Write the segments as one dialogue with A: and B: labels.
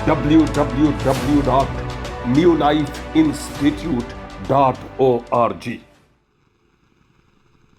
A: www.newlifeinstitute.org।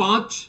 B: 5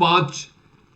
B: 5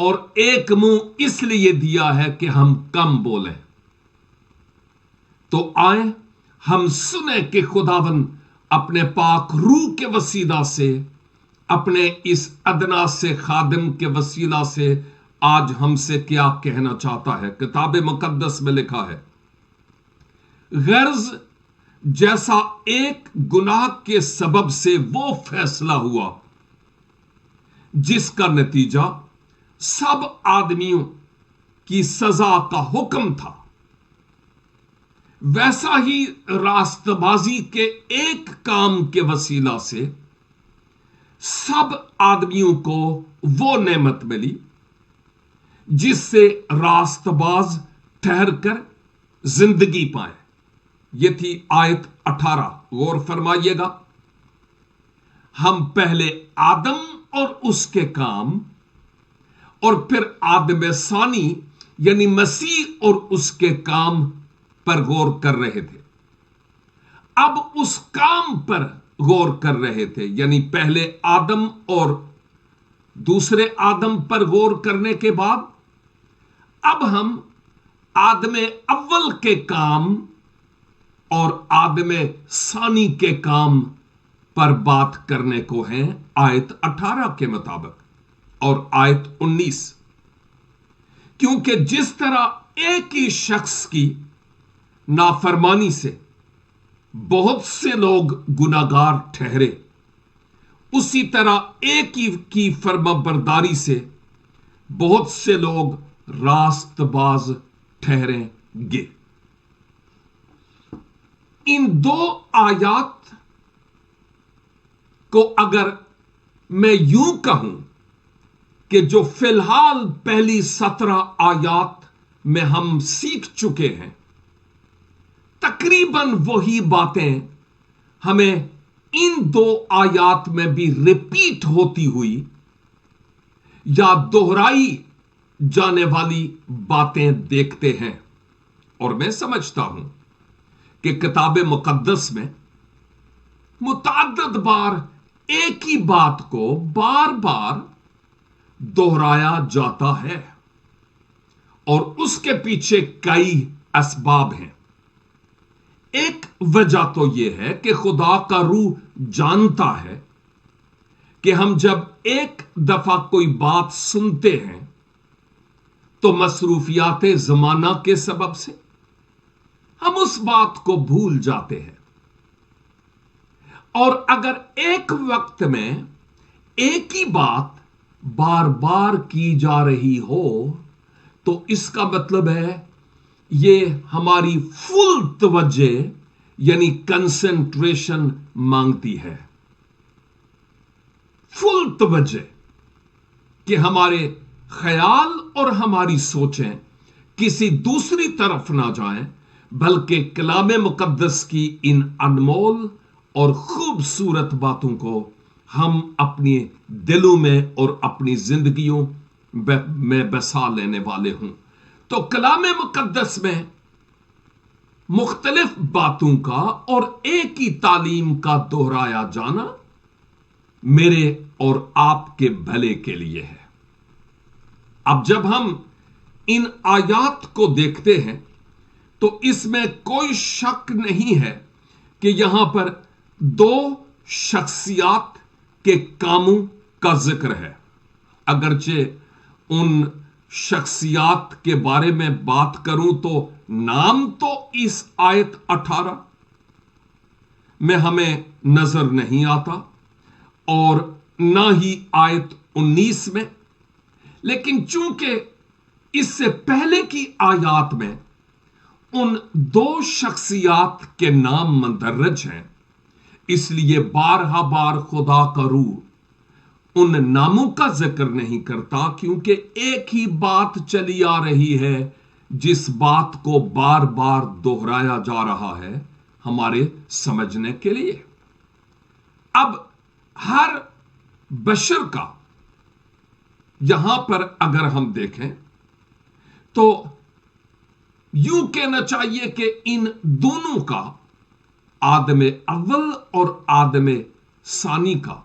B: اور ایک منہ اس لیے دیا ہے کہ ہم کم بولیں۔ تو آئیں ہم سنیں کہ خداوند اپنے پاک روح کے وسیلہ سے، اپنے اس ادنا سے خادم کے وسیلہ سے آج ہم سے کیا کہنا چاہتا ہے۔ کتاب مقدس میں لکھا ہے، غرض جیسا ایک گناہ کے سبب سے وہ فیصلہ ہوا جس کا نتیجہ سب آدمیوں کی سزا کا حکم تھا، ویسا ہی راست بازی کے ایک کام کے وسیلہ سے سب آدمیوں کو وہ نعمت ملی جس سے راست باز ٹھہر کر زندگی پائے۔ یہ تھی آیت 18، غور فرمائیے گا۔ ہم پہلے آدم اور اس کے کام اور پھر آدم ثانی یعنی مسیح اور اس کے کام پر غور کر رہے تھے۔ اب اس کام پر غور کر رہے تھے، یعنی پہلے آدم اور دوسرے آدم پر غور کرنے کے بعد اب ہم آدم اول کے کام اور آدم ثانی کے کام پر بات کرنے کو ہیں، آیت 18 کے مطابق اور آیت 19۔ کیونکہ جس طرح ایک ہی شخص کی نافرمانی سے بہت سے لوگ گناہگار ٹھہرے، اسی طرح ایک ہی کی فرما برداری سے بہت سے لوگ راست باز ٹھہریں گے۔ ان دو آیات کو اگر میں یوں کہوں کہ جو فی الحال پہلی 17 آیات میں ہم سیکھ چکے ہیں، تقریباً وہی باتیں ہمیں ان دو آیات میں بھی ریپیٹ ہوتی ہوئی یا دہرائی جانے والی باتیں دیکھتے ہیں۔ اور میں سمجھتا ہوں کہ کتاب مقدس میں متعدد بار ایک ہی بات کو بار بار دہرایا جاتا ہے، اور اس کے پیچھے کئی اسباب ہیں۔ ایک وجہ تو یہ ہے کہ خدا کا روح جانتا ہے کہ ہم جب ایک دفعہ کوئی بات سنتے ہیں تو مصروفیات زمانہ کے سبب سے ہم اس بات کو بھول جاتے ہیں، اور اگر ایک وقت میں ایک ہی بات بار بار کی جا رہی ہو تو اس کا مطلب ہے یہ ہماری فل توجہ یعنی کنسنٹریشن مانگتی ہے، فل توجہ، کہ ہمارے خیال اور ہماری سوچیں کسی دوسری طرف نہ جائیں، بلکہ کلام مقدس کی ان انمول اور خوبصورت باتوں کو ہم اپنے دلوں میں اور اپنی زندگیوں میں بسا لینے والے ہوں۔ تو کلام مقدس میں مختلف باتوں کا اور ایک ہی تعلیم کا دہرایا جانا میرے اور آپ کے بھلے کے لیے ہے۔ اب جب ہم ان آیات کو دیکھتے ہیں تو اس میں کوئی شک نہیں ہے کہ یہاں پر دو شخصیات کے کاموں کا ذکر ہے، اگرچہ ان شخصیات کے بارے میں بات کروں تو نام تو اس آیت 18 میں ہمیں نظر نہیں آتا اور نہ ہی آیت 19 میں، لیکن چونکہ اس سے پہلے کی آیات میں ان دو شخصیات کے نام مندرج ہیں، اس لیے بارہا بار خدا کا روح ان ناموں کا ذکر نہیں کرتا، کیونکہ ایک ہی بات چلی آ رہی ہے جس بات کو بار بار دہرایا جا رہا ہے ہمارے سمجھنے کے لیے۔ اب ہر بشر کا یہاں پر اگر ہم دیکھیں تو یوں کہنا چاہیے کہ ان دونوں کا، آدم اول اور آدم ثانی کا،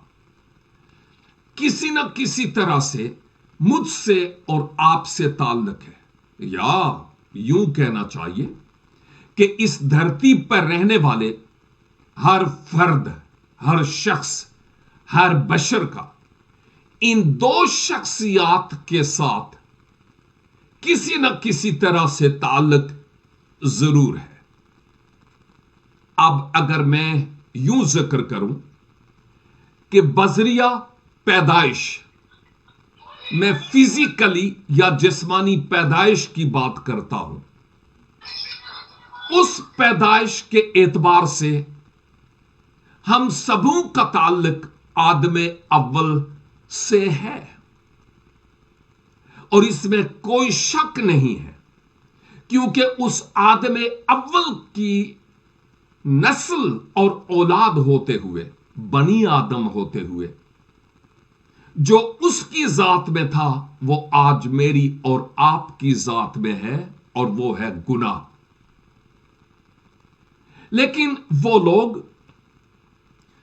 B: کسی نہ کسی طرح سے مجھ سے اور آپ سے تعلق ہے، یا یوں کہنا چاہیے کہ اس دھرتی پر رہنے والے ہر فرد، ہر شخص، ہر بشر کا ان دو شخصیات کے ساتھ کسی نہ کسی طرح سے تعلق ضرور ہے۔ اب اگر میں یوں ذکر کروں کہ بذریعہ پیدائش میں فزیکلی یا جسمانی پیدائش کی بات کرتا ہوں، اس پیدائش کے اعتبار سے ہم سبوں کا تعلق آدم اول سے ہے، اور اس میں کوئی شک نہیں ہے، کیونکہ اس آدم اول کی نسل اور اولاد ہوتے ہوئے، بنی آدم ہوتے ہوئے، جو اس کی ذات میں تھا وہ آج میری اور آپ کی ذات میں ہے، اور وہ ہے گناہ۔ لیکن وہ لوگ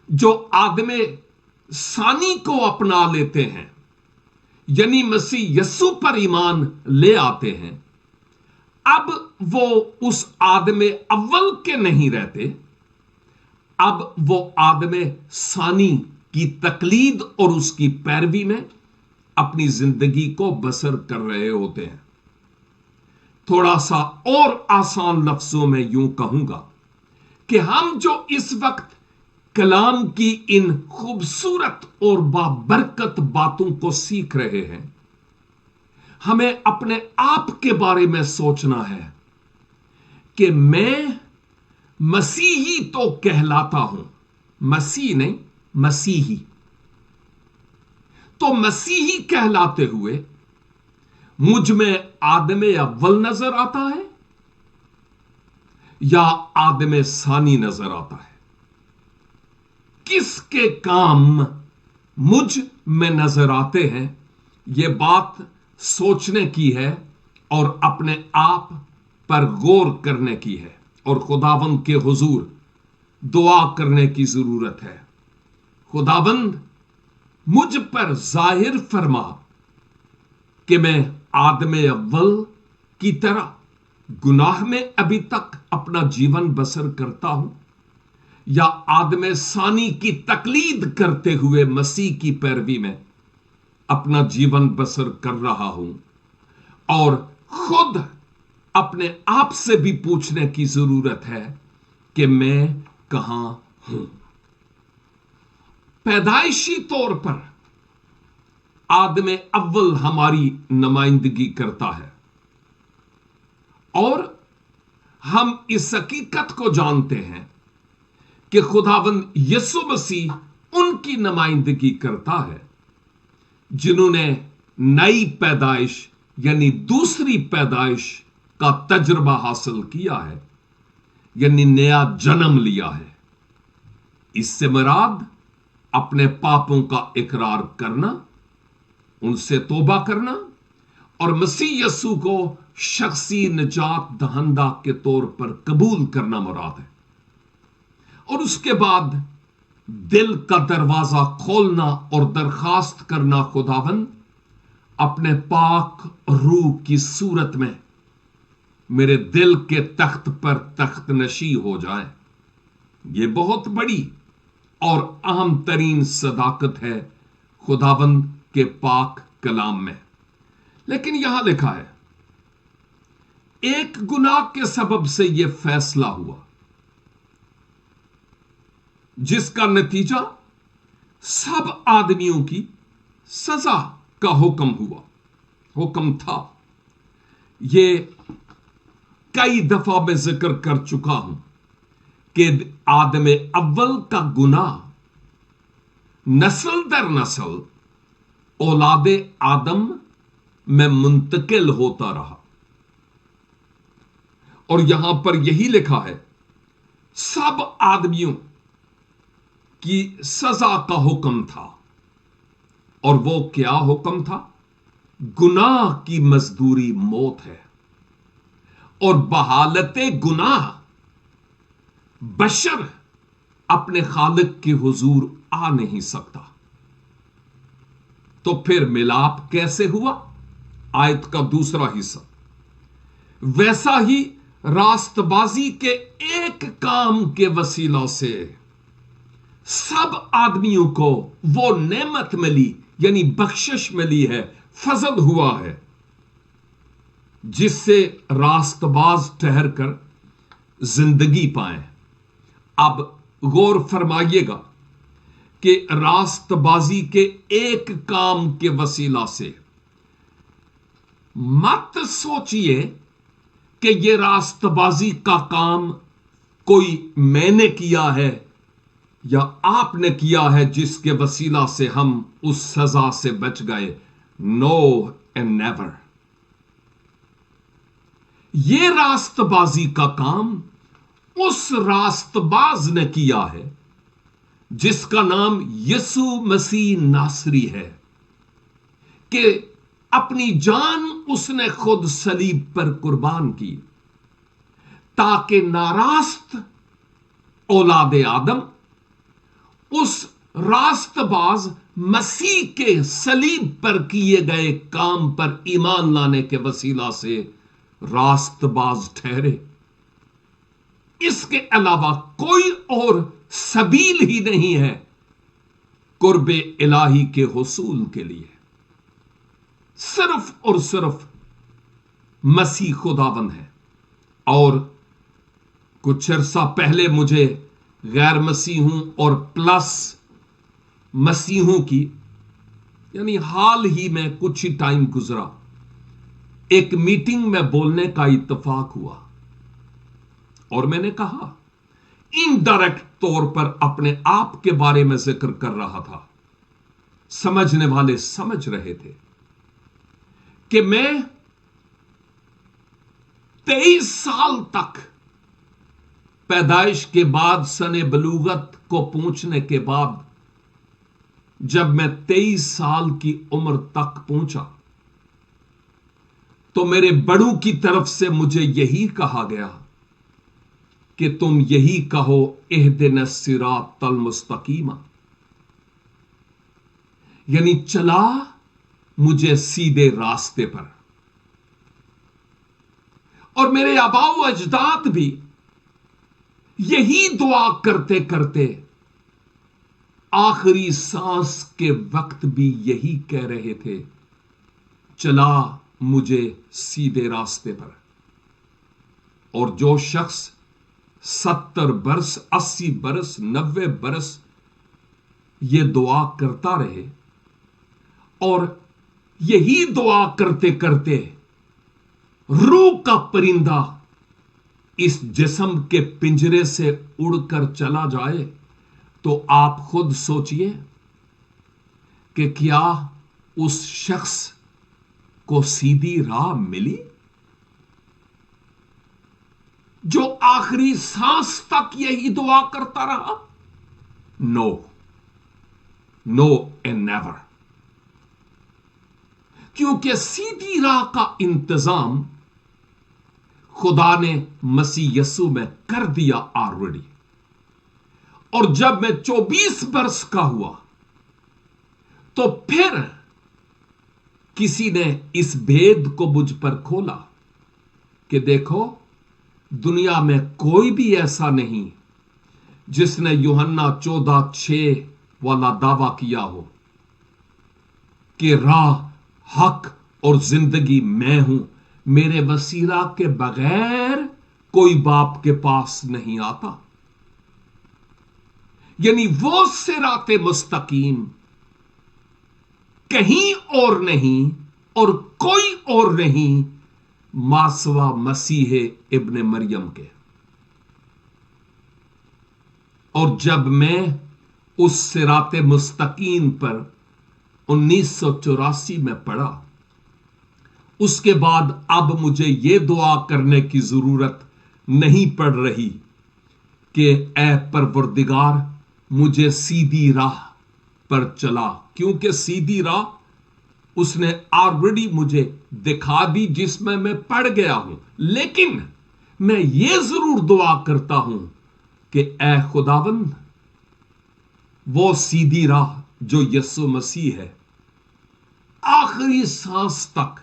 B: جو آدم ثانی کو اپنا لیتے ہیں، یعنی مسیح یسوع پر ایمان لے آتے ہیں، اب وہ اس آدم اول کے نہیں رہتے، اب وہ آدم ثانی کی تقلید اور اس کی پیروی میں اپنی زندگی کو بسر کر رہے ہوتے ہیں۔ تھوڑا سا اور آسان لفظوں میں یوں کہوں گا کہ ہم جو اس وقت کلام کی ان خوبصورت اور بابرکت باتوں کو سیکھ رہے ہیں، ہمیں اپنے آپ کے بارے میں سوچنا ہے کہ میں مسیحی تو کہلاتا ہوں، مسیح نہیں، مسیحی۔ تو مسیحی کہلاتے ہوئے مجھ میں آدم اول نظر آتا ہے یا آدم ثانی نظر آتا ہے؟ کس کے کام مجھ میں نظر آتے ہیں؟ یہ بات سوچنے کی ہے اور اپنے آپ پر غور کرنے کی ہے، اور خداوند کے حضور دعا کرنے کی ضرورت ہے۔ خداوند مجھ پر ظاہر فرما کہ میں آدم اول کی طرح گناہ میں ابھی تک اپنا جیون بسر کرتا ہوں، یا آدم ثانی کی تقلید کرتے ہوئے مسیح کی پیروی میں اپنا جیون بسر کر رہا ہوں۔ اور خود اپنے آپ سے بھی پوچھنے کی ضرورت ہے کہ میں کہاں ہوں۔ پیدائشی طور پر آدم اول ہماری نمائندگی کرتا ہے، اور ہم اس حقیقت کو جانتے ہیں کہ خداوند یسوع مسیح ان کی نمائندگی کرتا ہے جنہوں نے نئی پیدائش یعنی دوسری پیدائش کا تجربہ حاصل کیا ہے، یعنی نیا جنم لیا ہے۔ اس سے مراد اپنے پاپوں کا اقرار کرنا، ان سے توبہ کرنا، اور مسیح یسوع کو شخصی نجات دہندہ کے طور پر قبول کرنا مراد ہے، اور اس کے بعد دل کا دروازہ کھولنا اور درخواست کرنا، خداوند اپنے پاک روح کی صورت میں میرے دل کے تخت پر تخت نشین ہو جائے۔ یہ بہت بڑی اور اہم ترین صداقت ہے خداوند کے پاک کلام میں۔ لیکن یہاں لکھا ہے ایک گناہ کے سبب سے یہ فیصلہ ہوا، جس کا نتیجہ سب آدمیوں کی سزا کا حکم تھا۔ یہ کئی دفعہ میں ذکر کر چکا ہوں کہ آدم اول کا گناہ نسل در نسل اولاد آدم میں منتقل ہوتا رہا، اور یہاں پر یہی لکھا ہے سب آدمیوں کی سزا کا حکم تھا۔ اور وہ کیا حکم تھا؟ گناہ کی مزدوری موت ہے، اور بحالت گناہ بشر اپنے خالق کے حضور آ نہیں سکتا۔ تو پھر ملاپ کیسے ہوا؟ آیت کا دوسرا حصہ، ویسا ہی راست بازی کے ایک کام کے وسیلہ سے سب آدمیوں کو وہ نعمت ملی، یعنی بخشش ملی ہے، فضل ہوا ہے، جس سے راست باز ٹھہر کر زندگی پائیں۔ اب غور فرمائیے گا کہ راست بازی کے ایک کام کے وسیلہ سے، مت سوچئے کہ یہ راست بازی کا کام کوئی میں نے کیا ہے یا آپ نے کیا ہے جس کے وسیلہ سے ہم اس سزا سے بچ گئے۔ نو اینڈ نیور۔ یہ راست بازی کا کام اس راست باز نے کیا ہے جس کا نام یسوع مسیح ناصری ہے، کہ اپنی جان اس نے خود صلیب پر قربان کی تاکہ ناراست اولاد آدم اس راست باز مسیح کے صلیب پر کیے گئے کام پر ایمان لانے کے وسیلہ سے راست باز ٹھہرے۔ اس کے علاوہ کوئی اور سبیل ہی نہیں ہے قرب الہی کے حصول کے لیے، صرف اور صرف مسیح خداوند ہے۔ اور کچھ عرصہ پہلے مجھے غیر مسیحوں اور پلس مسیحوں کی، یعنی حال ہی میں کچھ ہی ٹائم گزرا، ایک میٹنگ میں بولنے کا اتفاق ہوا، اور میں نے کہا، انڈائریکٹ طور پر اپنے آپ کے بارے میں ذکر کر رہا تھا، سمجھنے والے سمجھ رہے تھے کہ میں 23 سال تک پیدائش کے بعد سن بلوغت کو پہنچنے کے بعد، جب میں 23 سال کی عمر تک پہنچا تو میرے بڑوں کی طرف سے مجھے یہی کہا گیا کہ تم یہی کہو، اہدنا الصراط المستقیم، یعنی چلا مجھے سیدھے راستے پر۔ اور میرے آباء و اجداد بھی یہی دعا کرتے کرتے آخری سانس کے وقت بھی یہی کہہ رہے تھے، چلا مجھے سیدھے راستے پر۔ اور جو شخص 70 برس، 80 برس، 90 برس یہ دعا کرتا رہے، اور یہی دعا کرتے کرتے روح کا پرندہ اس جسم کے پنجرے سے اڑ کر چلا جائے، تو آپ خود سوچئے کہ کیا اس شخص کو سیدھی راہ ملی جو آخری سانس تک یہی دعا کرتا رہا؟ نو، نو اینڈ نیور۔ کیونکہ سیدھی راہ کا انتظام خدا نے مسیح یسوع میں کر دیا آلریڈی۔ اور جب میں 24 برس کا ہوا تو پھر کسی نے اس بھید کو مجھ پر کھولا کہ دیکھو، دنیا میں کوئی بھی ایسا نہیں جس نے یوحنا 14:6 والا دعویٰ کیا ہو کہ راہ، حق اور زندگی میں ہوں، میرے وسیلہ کے بغیر کوئی باپ کے پاس نہیں آتا۔ یعنی وہ صراط مستقیم کہیں اور نہیں اور کوئی اور نہیں ماسوا مسیح ابن مریم کے۔ اور جب میں اس صراط مستقیم پر 1984 میں پڑھا، اس کے بعد اب مجھے یہ دعا کرنے کی ضرورت نہیں پڑ رہی کہ اے پروردگار مجھے سیدھی راہ پر چلا، کیونکہ سیدھی راہ اس نے آلریڈی مجھے دکھا دی جس میں پڑ گیا ہوں۔ لیکن میں یہ ضرور دعا کرتا ہوں کہ اے خداوند، وہ سیدھی راہ جو یسوع مسیح ہے آخری سانس تک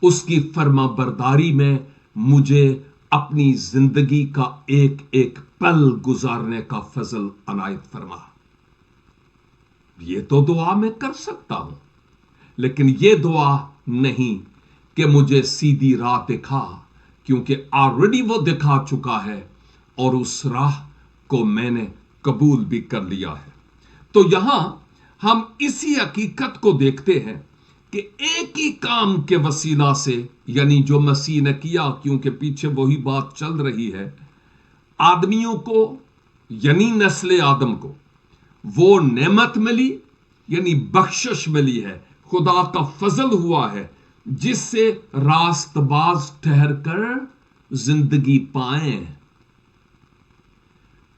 B: اس کی فرما برداری میں مجھے اپنی زندگی کا ایک ایک پل گزارنے کا فضل عنایت فرما۔ یہ تو دعا میں کر سکتا ہوں، لیکن یہ دعا نہیں کہ مجھے سیدھی راہ دکھا، کیونکہ آلریڈی وہ دکھا چکا ہے اور اس راہ کو میں نے قبول بھی کر لیا ہے۔ تو یہاں ہم اسی حقیقت کو دیکھتے ہیں کہ ایک ہی کام کے وسیلہ سے، یعنی جو مسیح نے کیا، کیونکہ پیچھے وہی بات چل رہی ہے، آدمیوں کو یعنی نسل آدم کو وہ نعمت ملی، یعنی بخشش ملی ہے، خدا کا فضل ہوا ہے، جس سے راست باز ٹھہر کر زندگی پائیں۔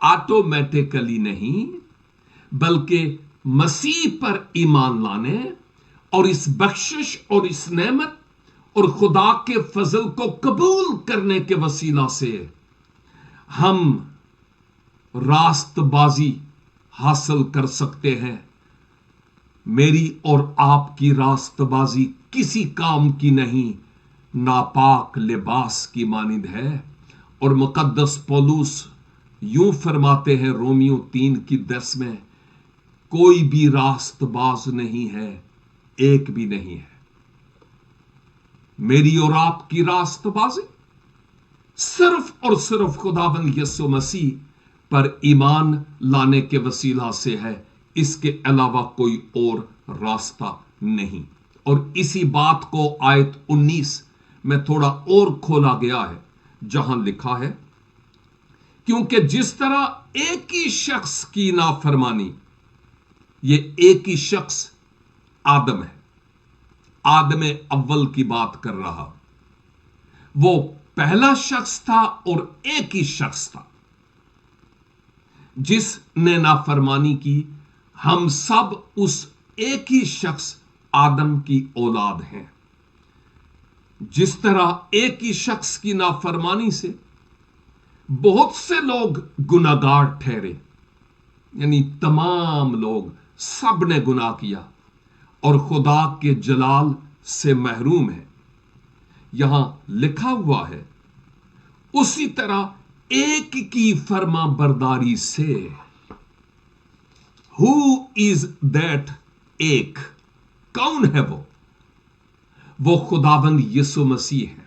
B: آٹومیٹیکلی نہیں، بلکہ مسیح پر ایمان لانے اور اس بخشش اور اس نعمت اور خدا کے فضل کو قبول کرنے کے وسیلہ سے ہم راست بازی حاصل کر سکتے ہیں۔ میری اور آپ کی راست بازی کسی کام کی نہیں، ناپاک لباس کی مانند ہے، اور مقدس پولس یوں فرماتے ہیں رومیو 3:10 میں، کوئی بھی راست باز نہیں ہے، ایک بھی نہیں ہے۔ میری اور آپ کی راست بازی صرف اور صرف خداوند یسوع مسیح پر ایمان لانے کے وسیلہ سے ہے، اس کے علاوہ کوئی اور راستہ نہیں۔ اور اسی بات کو آیت 19 میں تھوڑا اور کھولا گیا ہے، جہاں لکھا ہے، کیونکہ جس طرح ایک ہی شخص کی نافرمانی، یہ ایک ہی شخص آدم ہے، آدم اول کی بات کر رہا، وہ پہلا شخص تھا اور ایک ہی شخص تھا جس نے نافرمانی کی، ہم سب اس ایک ہی شخص آدم کی اولاد ہیں۔ جس طرح ایک ہی شخص کی نافرمانی سے بہت سے لوگ گناہگار ٹھہرے، یعنی تمام لوگ، سب نے گناہ کیا اور خدا کے جلال سے محروم ہے، یہاں لکھا ہوا ہے، اسی طرح ایک کی فرما برداری سے، who is that ایک؟ کون ہے وہ خداوند یسوع مسیح ہے،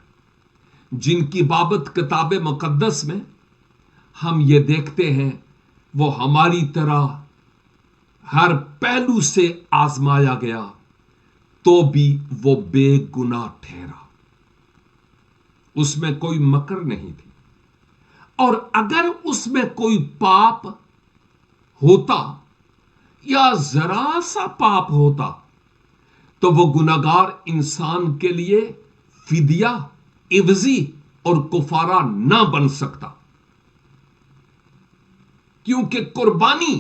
B: جن کی بابت کتاب مقدس میں ہم یہ دیکھتے ہیں وہ ہماری طرح ہر پہلو سے آزمایا گیا تو بھی وہ بے گناہ ٹھہرا، اس میں کوئی مکر نہیں تھی، اور اگر اس میں کوئی پاپ ہوتا یا ذرا سا پاپ ہوتا تو وہ گناہگار انسان کے لیے فدیہ، عوضی اور کفارہ نہ بن سکتا، کیونکہ قربانی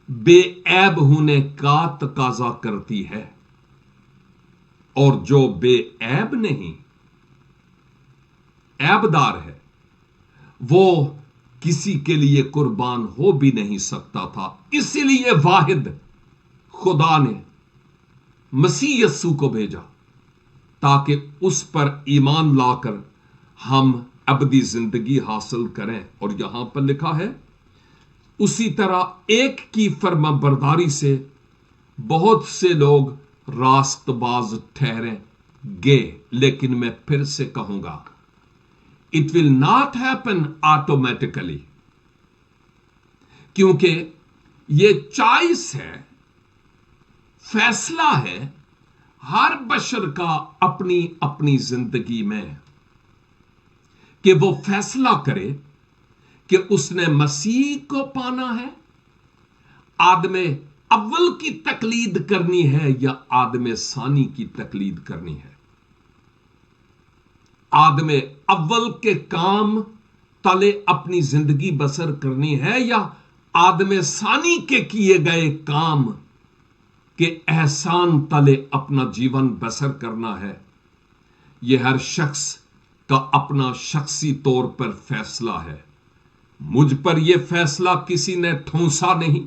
B: بے عیب ہونے کا تقاضا کرتی ہے، اور جو بے عیب نہیں، عیب دار ہے، وہ کسی کے لیے قربان ہو بھی نہیں سکتا تھا۔ اسی لیے واحد خدا نے مسیح یسوع کو بھیجا تاکہ اس پر ایمان لا کر ہم ابدی زندگی حاصل کریں، اور یہاں پر لکھا ہے، اسی طرح ایک کی فرما برداری سے بہت سے لوگ راست باز ٹھہریں گے۔ لیکن میں پھر سے کہوں گا، it will not happen automatically، کیونکہ یہ چوائس ہے، فیصلہ ہے ہر بشر کا اپنی اپنی زندگی میں، کہ وہ فیصلہ کرے کہ اس نے مسیح کو پانا ہے، آدم اول کی تقلید کرنی ہے یا آدم ثانی کی تقلید کرنی ہے، آدم اول کے کام تلے اپنی زندگی بسر کرنی ہے یا آدم ثانی کے کیے گئے کام کے احسان تلے اپنا جیون بسر کرنا ہے۔ یہ ہر شخص کا اپنا شخصی طور پر فیصلہ ہے۔ مجھ پر یہ فیصلہ کسی نے ٹھونسا نہیں،